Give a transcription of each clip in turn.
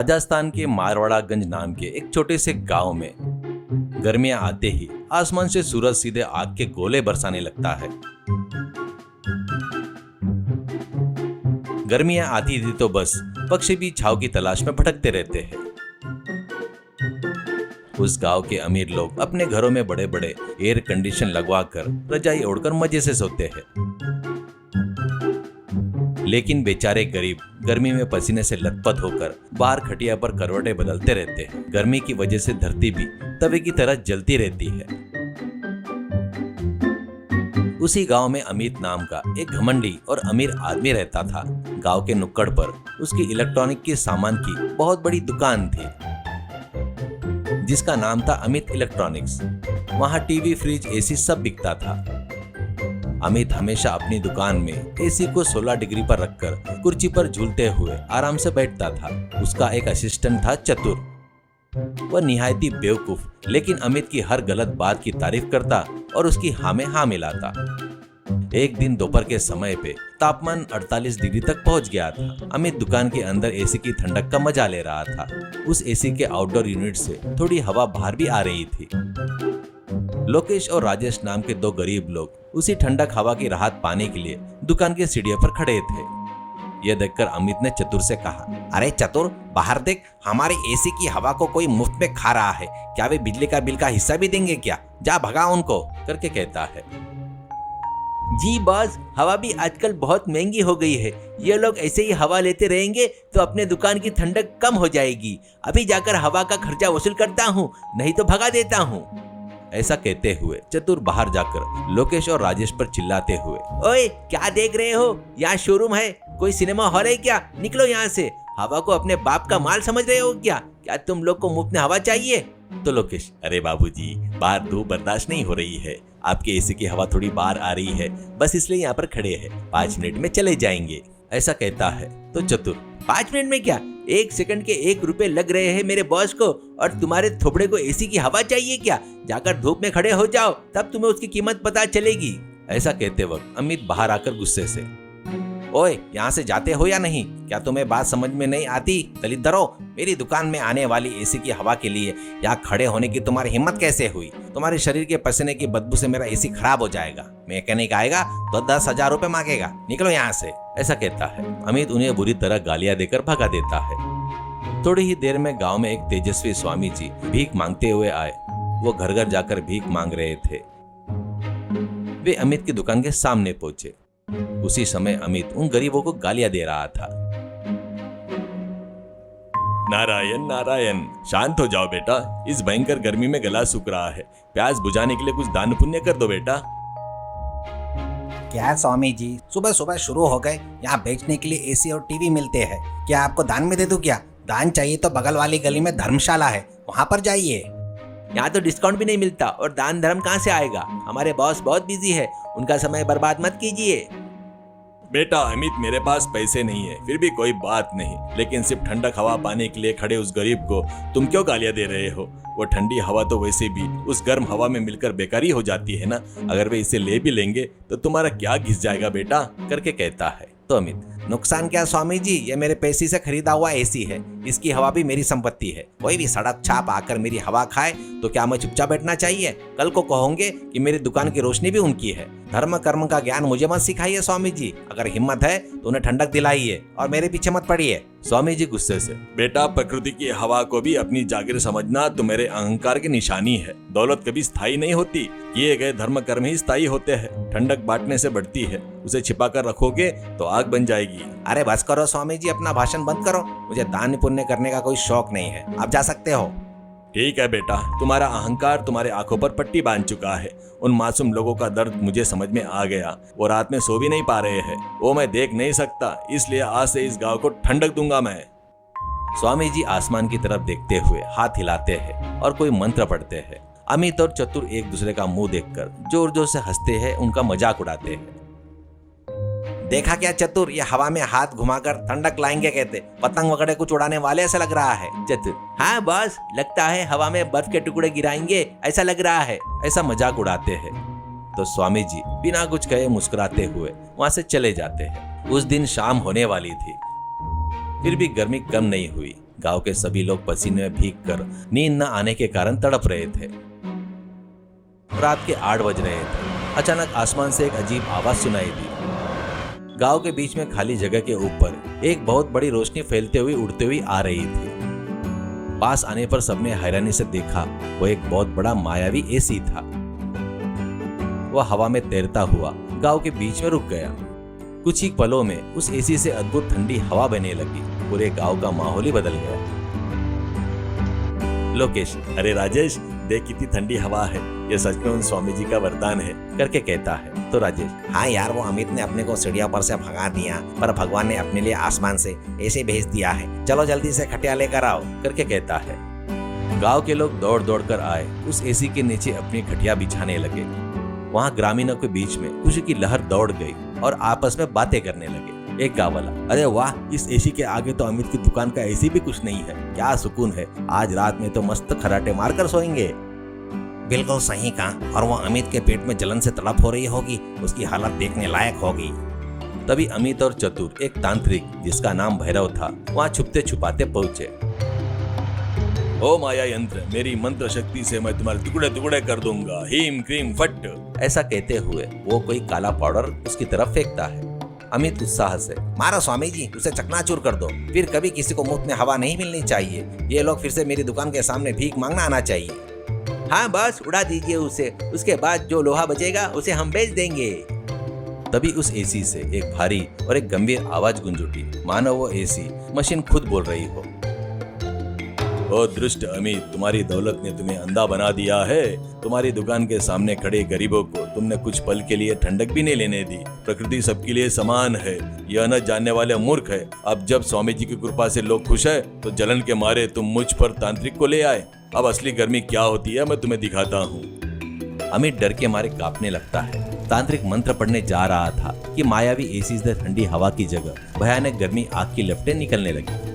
राजस्थान के मारवाड़ागंज नाम के एक छोटे से गांव में गर्मियां आते ही आसमान से सूरज सीधे आग के गोले बरसाने लगता है। गर्मियां आती थी तो बस पक्षी भी छांव की तलाश में भटकते रहते हैं। उस गांव के अमीर लोग अपने घरों में बड़े बड़े एयर कंडीशन लगवाकर रजाई ओढ़कर मजे से सोते हैं, लेकिन बेचारे गरीब गर्मी में पसीने से लथपथ होकर बाहर खटिया पर करवटें बदलते रहते हैं। गर्मी की वजह से धरती भी तवे की तरह जलती रहती है। उसी गांव में अमित नाम का एक घमंडी और अमीर आदमी रहता था। गांव के नुक्कड़ पर उसकी इलेक्ट्रॉनिक के सामान की बहुत बड़ी दुकान थी, जिसका नाम था अमित इलेक्ट्रॉनिक्स। वहां टीवी, फ्रिज, एसी सब बिकता था। अमित हमेशा अपनी दुकान में एसी को 16 डिग्री पर रखकर कुर्सी पर झूलते हुए आराम से बैठता था। उसका एक असिस्टेंट था चतुर। वह निहायती बेवकूफ, लेकिन अमित की हर गलत बात की तारीफ करता और उसकी हाँ में हाँ मिलाता। एक दिन दोपहर के समय पे तापमान 48 डिग्री तक पहुंच गया था। अमित दुकान के अंदर एसी की ठंडक का मजा ले रहा था। उस एसी के आउटडोर यूनिट से थोड़ी हवा बाहर भी आ रही थी। लोकेश और राजेश नाम के दो गरीब लोग उसी ठंडक हवा की राहत पाने के लिए दुकान के सीढ़ियों पर खड़े थे। यह देखकर अमित ने चतुर से कहा, अरे चतुर, बाहर देख, हमारे एसी की हवा को कोई मुफ्त में खा रहा है। क्या वे बिजली का बिल का हिस्सा भी देंगे क्या? जा भगा उनको, करके कहता है। जी बॉस, हवा भी आजकल बहुत महंगी हो गई है। ये लोग ऐसे ही हवा लेते रहेंगे तो अपने दुकान की ठंडक कम हो जाएगी। अभी जाकर हवा का खर्चा वसूल करता हूँ, नहीं तो भगा देता हूँ। ऐसा कहते हुए चतुर बाहर जाकर लोकेश और राजेश पर चिल्लाते हुए, ओए क्या देख रहे हो? यहाँ शोरूम है, कोई सिनेमा हॉल है क्या? निकलो यहाँ से। हवा को अपने बाप का माल समझ रहे हो क्या? क्या तुम लोग को मुफ्त में हवा चाहिए? तो लोकेश, अरे बाबूजी, बाहर धूप बर्दाश्त नहीं हो रही है। आपके एसी की हवा थोड़ी बाहर आ रही है, बस इसलिए यहाँ पर खड़े हैं। 5 मिनट में चले जाएंगे, ऐसा कहता है। तो चतुर, 5 मिनट में क्या? 1 सेकंड के 1 रुपए लग रहे हैं मेरे बॉस को, और तुम्हारे थोबड़े को एसी की हवा चाहिए क्या? जाकर धूप में खड़े हो जाओ, तब तुम्हें उसकी कीमत पता चलेगी। ऐसा कहते वक्त अमित बाहर आकर गुस्से से, ओए यहाँ से जाते हो या नहीं? क्या तुम्हें बात समझ में नहीं आती? दलिद्दरो, मेरी दुकान में आने वाली एसी की हवा के लिए यहाँ खड़े होने की तुम्हारी हिम्मत कैसे हुई? तुम्हारे शरीर के पसीने की बदबू से मेरा एसी खराब हो जाएगा। मैकेनिक आएगा तो 10,000 रुपए मांगेगा। निकलो यहाँ से, ऐसा कहता है। अमित उन्हें बुरी तरह गालियां देकर भगा देता है। थोड़ी ही देर में गांव में एक तेजस्वी स्वामी जी भीख मांगते हुए आए। वो घर घर जाकर भीख मांग रहे थे। वे अमित की दुकान के सामने पहुंचे। उसी समय अमित उन गरीबों को गालियां दे रहा था। नारायण नारायण, शांत हो जाओ बेटा, इस भयंकर गर्मी में गला सूख रहा है। प्यास बुझाने के लिए कुछ दान पुण्य कर दो बेटा। क्या स्वामी जी, सुबह सुबह शुरू हो गए? यहाँ बेचने के लिए एसी और टीवी मिलते हैं, क्या आपको दान में दे दूं क्या? दान चाहिए तो बगल वाली गली में धर्मशाला है, वहाँ पर जाइए। यहाँ तो डिस्काउंट भी नहीं मिलता, और दान धर्म कहाँ से आएगा? हमारे बॉस बहुत बिजी है, उनका समय बर्बाद मत कीजिए। बेटा अमित, मेरे पास पैसे नहीं है, फिर भी कोई बात नहीं, लेकिन सिर्फ ठंडक हवा पाने के लिए खड़े उस गरीब को तुम क्यों गालियां दे रहे हो? वो ठंडी हवा तो वैसे भी उस गर्म हवा में मिलकर बेकारी हो जाती है ना। अगर वे इसे ले भी लेंगे तो तुम्हारा क्या घिस जाएगा बेटा, करके कहता है। तो अमित, नुकसान क्या स्वामी जी, ये मेरे पैसे से खरीदा हुआ एसी है, इसकी हवा भी मेरी संपत्ति है। कोई भी सड़क छाप आकर मेरी हवा खाए तो क्या मैं चुपचाप बैठना चाहिए? कल को कहोगे कि मेरी दुकान की रोशनी भी उनकी है। धर्म कर्म का ज्ञान मुझे मत सिखाइए स्वामी जी। अगर हिम्मत है तो उन्हें ठंडक दिलाइए और मेरे पीछे मत पड़िए। स्वामी जी गुस्से से, बेटा प्रकृति की हवा को भी अपनी जागीर समझना तो मेरे अहंकार की निशानी है। दौलत कभी स्थायी नहीं होती, किए गए धर्म कर्म ही स्थायी होते हैं। ठंडक बांटने से बढ़ती है, उसे छिपा कर रखोगे तो आग बन जाएगी। अरे बस करो स्वामी जी, अपना भाषण बंद करो। मुझे दान पुण्य करने का कोई शौक नहीं है, आप जा सकते हो। ठीक है बेटा, तुम्हारा अहंकार तुम्हारे आंखों पर पट्टी बांध चुका है। उन मासूम लोगों का दर्द मुझे समझ में आ गया। वो रात में सो भी नहीं पा रहे हैं, वो मैं देख नहीं सकता, इसलिए आज से इस गांव को ठंडक दूंगा मैं। स्वामी जी आसमान की तरफ देखते हुए हाथ हिलाते हैं और कोई मंत्र पढ़ते हैं। अमित और चतुर एक दूसरे का मुंह देखकर जोर जोर से हंसते हैं, उनका मजाक उड़ाते हैं। देखा क्या चतुर, ये हवा में हाथ घुमाकर ठंडक लाएंगे कहते, पतंग वगैरह कुछ उड़ाने वाले ऐसा लग रहा है। चतुर, हाँ बॉस, लगता है हवा में बर्फ के टुकड़े गिराएंगे ऐसा लग रहा है। ऐसा मजाक उड़ाते हैं। तो स्वामी जी बिना कुछ कहे मुस्कुराते हुए वहां से चले जाते हैं। उस दिन शाम होने वाली थी, फिर भी गर्मी कम नहीं हुई। गांव के सभी लोग पसीने में भीगकर नींद न आने के कारण तड़प रहे थे। रात के 8 बज रहे थे। अचानक आसमान से एक अजीब आवाज सुनाई दी। गांव के बीच में खाली जगह के ऊपर एक बहुत बड़ी रोशनी फैलते हुए उड़ते हुए आ रही थी। पास आने पर सबने हैरानी से देखा, वो एक बहुत बड़ा मायावी एसी था। वह हवा में तैरता हुआ गांव के बीच में रुक गया। कुछ ही पलों में उस एसी से अद्भुत ठंडी हवा बहने लगी। पूरे गांव का माहौल ही बदल गया। लोकेश, अरे राजेश, देख कितनी ठंडी हवा है, ये सच में उन स्वामी जी का वरदान है, करके कहता है। तो राजेश, हाँ यार, वो अमित ने अपने को सीढ़ियों पर से भगा दिया, पर भगवान ने अपने लिए आसमान से ऐसे भेज दिया है। चलो जल्दी से खटिया लेकर आओ, करके कहता है। गांव के लोग दौड़ दौड़ कर आए, उस एसी के नीचे अपनी खटिया बिछाने लगे। वहां ग्रामीणों के बीच में खुशी की लहर दौड़ गई और आपस में बातें करने लगे। एक गाँव वाला, अरे वाह, इस एसी के आगे तो अमित की दुकान का एसी भी कुछ नहीं है, क्या सुकून है, आज रात में तो मस्त खराटे मारकर सोएंगे। बिल्कुल सही कहा, और वो अमित के पेट में जलन से तड़प हो रही होगी, उसकी हालत देखने लायक होगी। तभी अमित और चतुर, एक तांत्रिक जिसका नाम भैरव था, वहां छुपते छुपाते पहुंचे। ओ माया यंत्र, मेरी मंत्र शक्ति से मैं तुम्हारे टुकड़े टुकड़े कर दूंगा, हीम क्रीम फट, ऐसा कहते हुए वो कोई काला पाउडर उसकी तरफ फेंकता है। अमित उत्साह से, मारो स्वामी जी, उसे चकनाचूर कर दो, फिर कभी किसी को मुफ्त में हवा नहीं मिलनी चाहिए। ये लोग फिर से मेरी दुकान के सामने भीख मांगना आना चाहिए। हाँ बस, उड़ा दीजिए उसे, उसके बाद जो लोहा बचेगा उसे हम बेच देंगे। तभी उस एसी से एक भारी और एक गंभीर आवाज गूंज उठी, मानो वो एसी मशीन खुद बोल रही हो। ओ दुष्ट अमित, तुम्हारी दौलत ने तुम्हें अंधा बना दिया है। तुम्हारी दुकान के सामने खड़े गरीबों को तुमने कुछ पल के लिए ठंडक भी नहीं लेने दी। प्रकृति सबके लिए समान है, यह न जानने वाले मूर्ख है। अब जब स्वामी जी की कृपा से लोग खुश है, तो जलन के मारे तुम मुझ पर तांत्रिक को ले आए। अब असली गर्मी क्या होती है मैं तुम्हें दिखाता हूँ। अमित डर के मारे कांपने लगता है। तांत्रिक मंत्र पढ़ने जा रहा था कि मायावी एसी से ठंडी हवा की जगह भयानक गर्मी आग की लपटें निकलने लगी।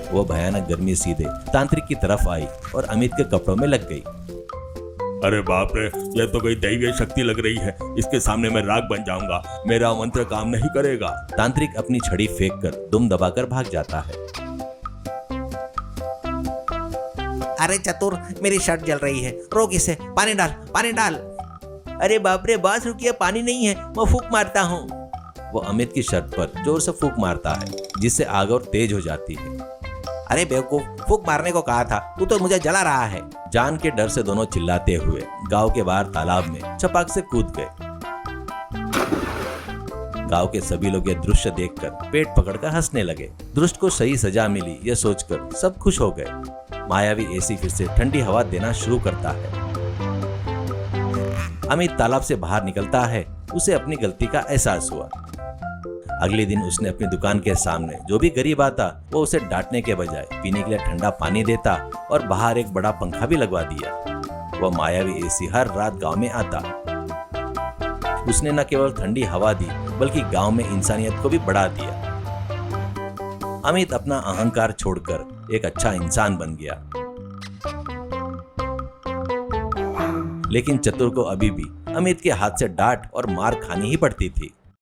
वो भयानक गर्मी सीधे तांत्रिक की तरफ आई और अमित के कपड़ों में लग गई। अरे बाप रे, यह तो कोई दैवीय शक्ति लग रही है, इसके सामने मैं राख बन जाऊंगा, मेरा मंत्र काम नहीं करेगा। तांत्रिक अपनी छड़ी फेंककर दुम दबाकर भाग जाता है। अरे चतुर, मेरी शर्ट जल रही है, रोक इसे, पानी डाल, पानी डाल। अरे बाप रे, बस रुकिए, पानी नहीं है, मैं फूंक मारता हूँ। वो अमित की शर्ट पर जोर से फूंक मारता है, जिससे आग और तेज हो जाती है। अरे बेवकूफ, फूंक मारने को कहा था, तू तो मुझे जला रहा है। जान के डर से दोनों चिल्लाते हुए गांव के बाहर तालाब में छपाक से कूद गए। गांव के सभी लोग यह दृश्य देखकर पेट पकड़कर हंसने लगे। दुष्ट को सही सजा मिली यह सोचकर सब खुश हो गए। मायावी एसी फिर से ठंडी हवा देना शुरू करता है। अमित तालाब से बाहर निकलता है, उसे अपनी गलती का एहसास हुआ। अगले दिन उसने अपनी दुकान के सामने जो भी गरीब आता वो उसे डांटने के बजाय पीने के लिए ठंडा पानी देता और बाहर एक बड़ा पंखा भी लगवा दिया। वह मायावी एसी हर रात गांव में आता। उसने न केवल ठंडी हवा दी बल्कि गांव में इंसानियत को भी बढ़ा दिया। अमित अपना अहंकार छोड़कर एक अच्छा इंसान बन गया। लेकिन चतुर को अभी भी अमित के हाथ से डांट और मार खानी ही पड़ती थी।